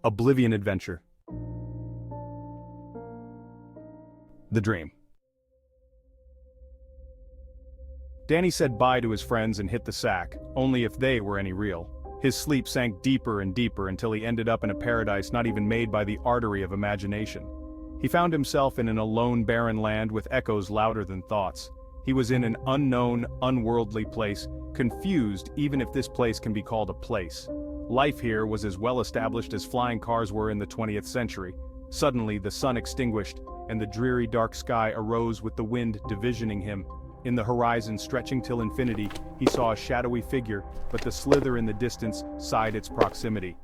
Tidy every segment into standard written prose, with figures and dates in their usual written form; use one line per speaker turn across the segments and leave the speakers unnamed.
Oblivion adventure. The dream. Danny said bye to his friends and hit the sack, only if they were any real. His sleep sank deeper and deeper until he ended up in a paradise not even made by the artery of imagination. He found himself in an alone barren land with echoes louder than thoughts. He was in an unknown, unworldly place, confused even if this place can be called a place. Life here was as well established as flying cars were in the 20th century. Suddenly the sun extinguished, and the dreary dark sky arose with the wind divisioning him. In the horizon stretching till infinity, he saw a shadowy figure, but the slither in the distance sighed its proximity.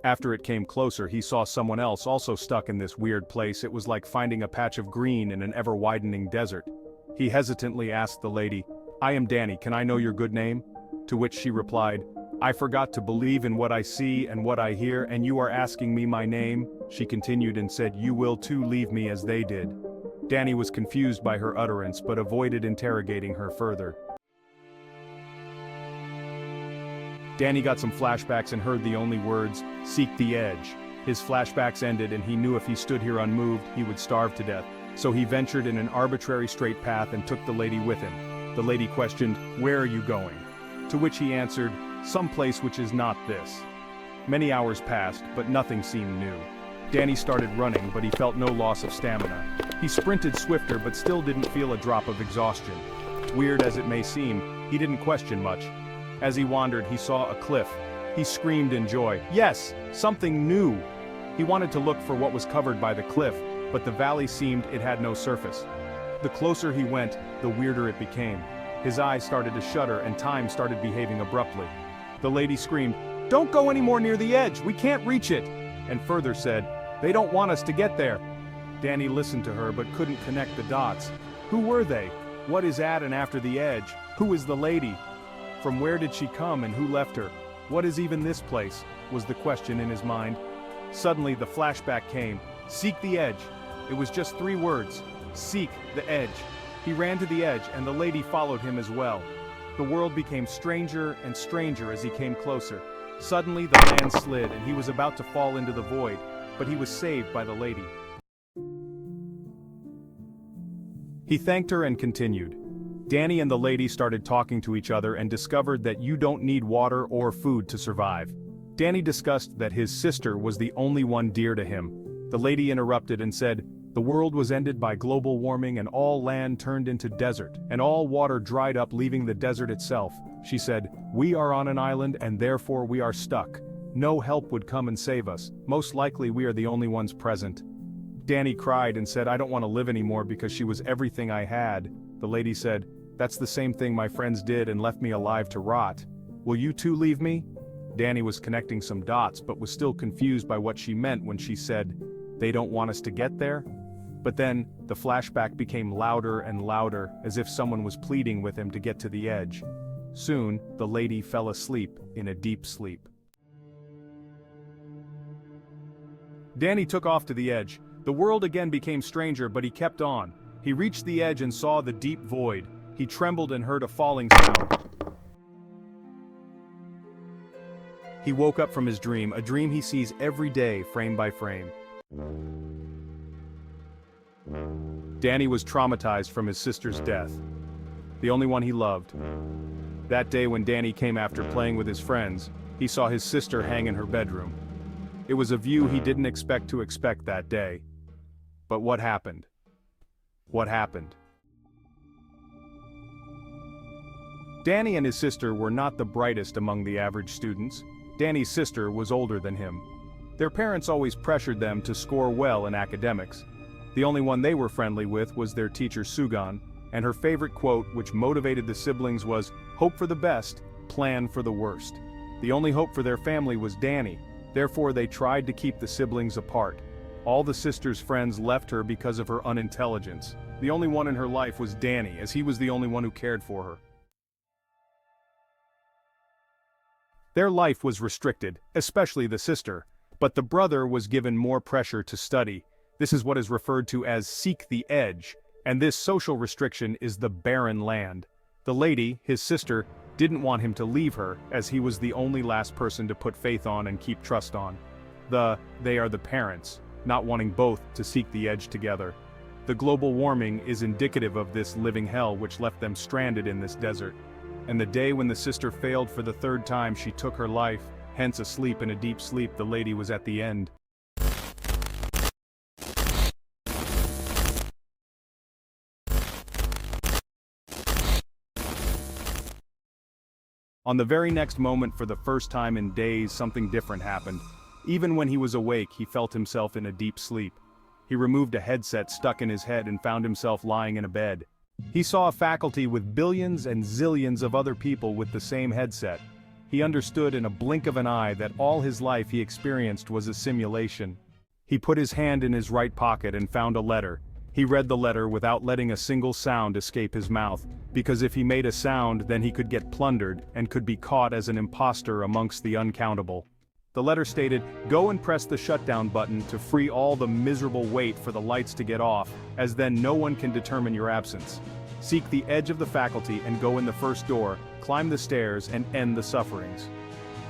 After it came closer, he saw someone else also stuck in this weird place. It was like finding a patch of green in an ever-widening desert. He hesitantly asked the lady, "I am Danny, can I know your good name?" To which she replied, "I forgot to believe in what I see and what I hear, and you are asking me my name?" She continued and said, "You will too leave me as they did." Danny was confused by her utterance but avoided interrogating her further. Danny got some flashbacks and heard the only words, "Seek the edge." His flashbacks ended and he knew if he stood here unmoved, he would starve to death. So he ventured in an arbitrary straight path and took the lady with him. The lady questioned, "Where are you going?" To which he answered, "Some place which is not this." Many hours passed, but nothing seemed new. Danny started running, but he felt no loss of stamina. He sprinted swifter but still didn't feel a drop of exhaustion. Weird as it may seem, he didn't question much. As he wandered, he saw a cliff. He screamed in joy, "Yes, something new!" He wanted to look for what was covered by the cliff, but the valley seemed it had no surface. The closer he went, the weirder it became. His eyes started to shudder and time started behaving abruptly. The lady screamed, "Don't go any more near the edge, we can't reach it!" And further said, "They don't want us to get there." Danny listened to her but couldn't connect the dots. Who were they? What is at and after the edge? Who is the lady? From where did she come and who left her? What is even this place? Was the question in his mind. Suddenly the flashback came. Seek the edge. It was just 3 words. Seek the edge. He ran to the edge and the lady followed him as well. The world became stranger and stranger as he came closer. Suddenly the land slid and he was about to fall into the void, but he was saved by the lady. He thanked her and continued. Danny and the lady started talking to each other and discovered that you don't need water or food to survive. Danny discussed that his sister was the only one dear to him. The lady interrupted and said, "The world was ended by global warming and all land turned into desert, and all water dried up leaving the desert itself." She said, "We are on an island and therefore we are stuck. No help would come and save us. Most likely we are the only ones present." Danny cried and said, "I don't want to live anymore because she was everything I had." The lady said, "That's the same thing my friends did and left me alive to rot. Will you too leave me?" Danny was connecting some dots but was still confused by what she meant when she said, "They don't want us to get there?" But then, the flashback became louder and louder, as if someone was pleading with him to get to the edge. Soon, the lady fell asleep in a deep sleep. Danny took off to the edge. The world again became stranger but he kept on. He reached the edge and saw the deep void. He trembled and heard a falling sound. He woke up from his dream, a dream he sees every day, frame by frame. Danny was traumatized from his sister's death, the only one he loved. That day when Danny came after playing with his friends, he saw his sister hang in her bedroom. It was a view he didn't expect that day. But what happened? What happened? Danny and his sister were not the brightest among the average students. Danny's sister was older than him. Their parents always pressured them to score well in academics. The only one they were friendly with was their teacher Sugan, and her favorite quote which motivated the siblings was, "Hope for the best, plan for the worst." The only hope for their family was Danny, therefore they tried to keep the siblings apart. All the sister's friends left her because of her unintelligence. The only one in her life was Danny, as he was the only one who cared for her. Their life was restricted, especially the sister, but the brother was given more pressure to study. This is what is referred to as seek the edge, and this social restriction is the barren land. The lady, his sister, didn't want him to leave her, as he was the only last person to put faith on and keep trust on. They are the parents, not wanting both to seek the edge together. The global warming is indicative of this living hell which left them stranded in this desert. And the day when the sister failed for the third time, she took her life, hence asleep in a deep sleep, the lady was at the end. On the very next moment, for the first time in days, something different happened. Even when he was awake, he felt himself in a deep sleep. He removed a headset stuck in his head and found himself lying in a bed. He saw a faculty with billions and zillions of other people with the same headset. He understood in a blink of an eye that all his life he experienced was a simulation. He put his hand in his right pocket and found a letter. He read the letter without letting a single sound escape his mouth, because if he made a sound, then he could get plundered and could be caught as an imposter amongst the uncountable. The letter stated, "Go and press the shutdown button to free all the miserable wait for the lights to get off, as then no one can determine your absence. Seek the edge of the faculty and go in the first door, climb the stairs and end the sufferings."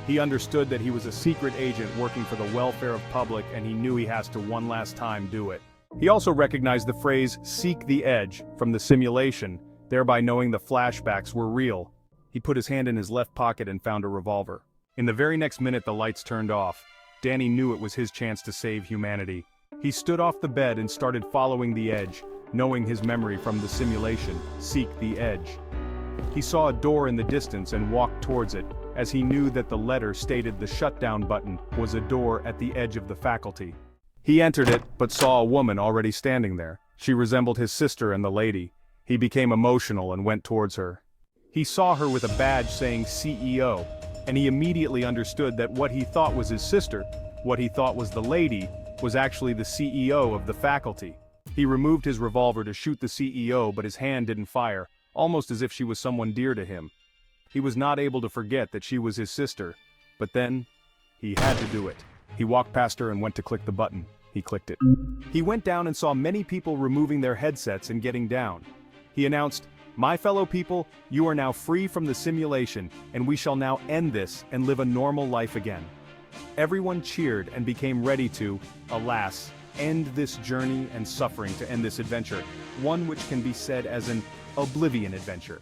He understood that he was a secret agent working for the welfare of public, and he knew he has to one last time do it. He also recognized the phrase, "seek the edge," from the simulation, thereby knowing the flashbacks were real. He put his hand in his left pocket and found a revolver. In the very next minute the lights turned off. Danny knew it was his chance to save humanity. He stood off the bed and started following the edge, knowing his memory from the simulation, seek the edge. He saw a door in the distance and walked towards it, as he knew that the letter stated the shutdown button was a door at the edge of the faculty. He entered it, but saw a woman already standing there. She resembled his sister and the lady. He became emotional and went towards her. He saw her with a badge saying CEO, and he immediately understood that what he thought was his sister, what he thought was the lady, was actually the CEO of the faculty. He removed his revolver to shoot the CEO, but his hand didn't fire, almost as if she was someone dear to him. He was not able to forget that she was his sister, but then, he had to do it. He walked past her and went to click the button. He clicked it. He went down and saw many people removing their headsets and getting down. He announced, "My fellow people, you are now free from the simulation, and we shall now end this and live a normal life again." Everyone cheered and became ready to, alas, end this journey and suffering, to end this adventure, one which can be said as an Oblivion adventure.